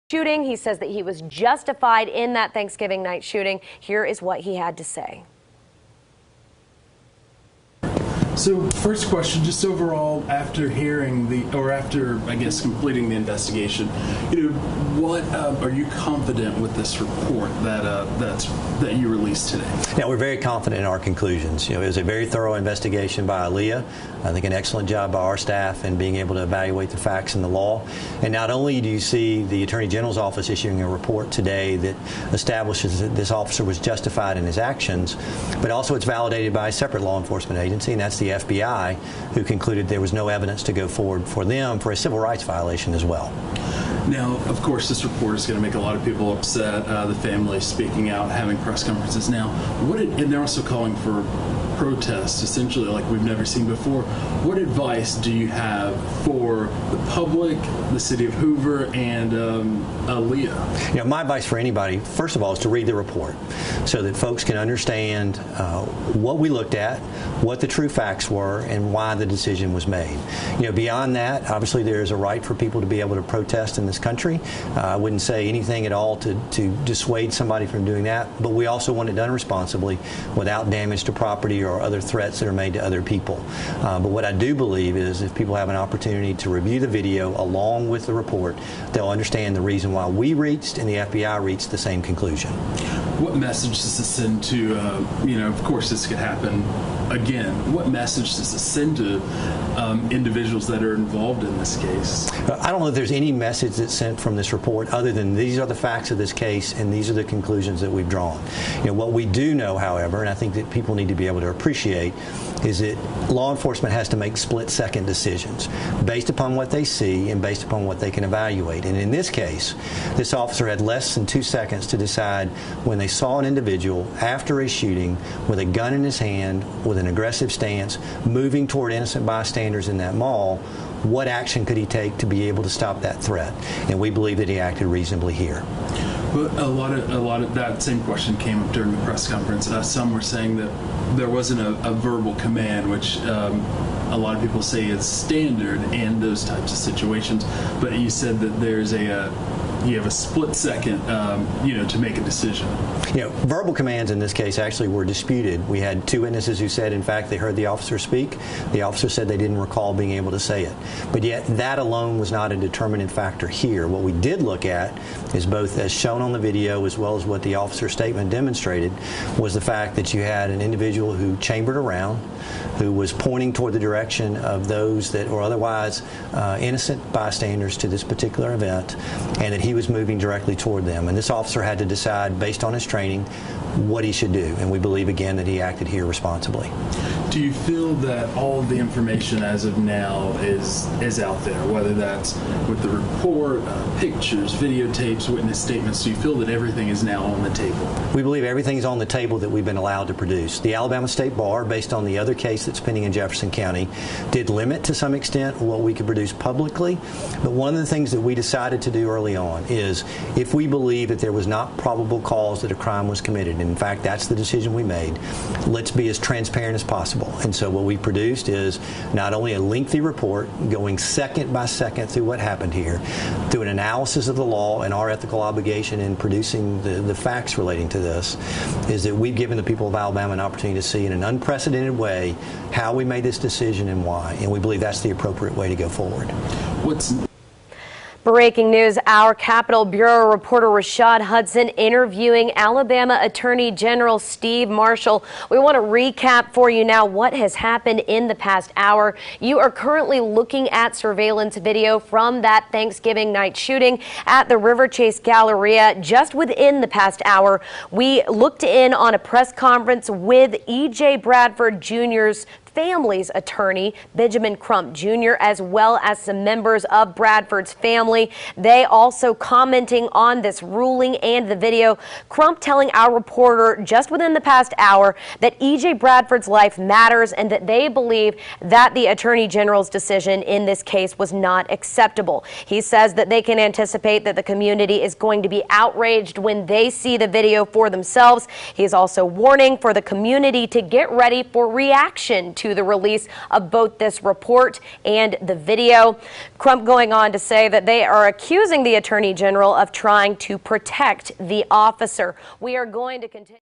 shooting. He says that he was justified in that Thanksgiving night shooting. Here is what he had to say. So first question, just overall, after hearing after I guess completing the investigation, what are you confident with this report that you released today? Yeah, we're very confident in our conclusions. It was a very thorough investigation by Aaliyah. I think an excellent job by our staff in being able to evaluate the facts and the law. And not only do you see the Attorney General's office issuing a report today that establishes that this officer was justified in his actions, but also it's validated by a separate law enforcement agency, and that's the FBI, who concluded there was no evidence to go forward for them for a civil rights violation as well. Now, of course, this report is going to make a lot of people upset. The family speaking out, having press conferences now. And they're also calling for protests, essentially, like we've never seen before. What advice do you have for the public, the city of Hoover, and Aaliyah? My advice for anybody, first of all, is to read the report so that folks can understand what we looked at, what the true facts were, and why the decision was made. Beyond that, obviously there is a right for people to be able to protest in this country. I wouldn't say anything at all to dissuade somebody from doing that, but we also want it done responsibly without damage to property or other threats that are made to other people. But what I do believe is if people have an opportunity to review the video along with the report, they'll understand the reason why we reached and the FBI reached the same conclusion. What message does this send to, of course this could happen again, what message does this send to individuals that are involved in this case? I don't know if there's any message that's sent from this report other than these are the facts of this case and these are the conclusions that we've drawn. What we do know, however, and I think that people need to be able to appreciate, is that law enforcement has to make split-second decisions based upon what they see and based upon what they can evaluate. And in this case, this officer had less than 2 seconds to decide when they saw an individual after a shooting with a gun in his hand, with an aggressive stance, moving toward innocent bystanders in that mall, what action could he take to be able to stop that threat? And we believe that he acted reasonably here. But a lot of that same question came up during the press conference. Some were saying that there wasn't a verbal command, which a lot of people say is standard in those types of situations. But you said that there's you have a split second, to make a decision. Verbal commands in this case actually were disputed. We had 2 witnesses who said, in fact, they heard the officer speak. The officer said they didn't recall being able to say it. But yet that alone was not a determinant factor here. What we did look at is both as shown on the video as well as what the officer's statement demonstrated was the fact that you had an individual who chambered around, who was pointing toward the direction of those that were otherwise innocent bystanders to this particular event, and that he was moving directly toward them. And this officer had to decide, based on his training, what he should do. And we believe, again, that he acted here responsibly. Do you feel that all of the information as of now is out there, whether that's with the report, pictures, videotapes, witness statements? Do you feel that everything is now on the table? We believe everything's on the table that we've been allowed to produce. The Alabama State Bar, based on the other case that's pending in Jefferson County, did limit to some extent what we could produce publicly. But one of the things that we decided to do early on is if we believe that there was not probable cause that a crime was committed, and in fact that's the decision we made, let's be as transparent as possible. And so what we produced is not only a lengthy report going second by second through what happened here, through an analysis of the law and our ethical obligation in producing the facts relating to this, is that we've given the people of Alabama an opportunity to see in an unprecedented way how we made this decision and why. And we believe that's the appropriate way to go forward. Breaking news, our Capitol Bureau reporter Rashad Hudson interviewing Alabama Attorney General Steve Marshall. We want to recap for you now what has happened in the past hour. You are currently looking at surveillance video from that Thanksgiving night shooting at the River Chase Galleria. Just within the past hour, we looked in on a press conference with E.J. Bradford Jr.'s family's attorney, Benjamin Crump Jr., as well as some members of Bradford's family. They also commenting on this ruling and the video. Crump telling our reporter just within the past hour that E.J. Bradford's life matters and that they believe that the Attorney General's decision in this case was not acceptable. He says that they can anticipate that the community is going to be outraged when they see the video for themselves. He is also warning for the community to get ready for reaction to to the release of both this report and the video. Crump going on to say that they are accusing the Attorney General of trying to protect the officer. We are going to continue.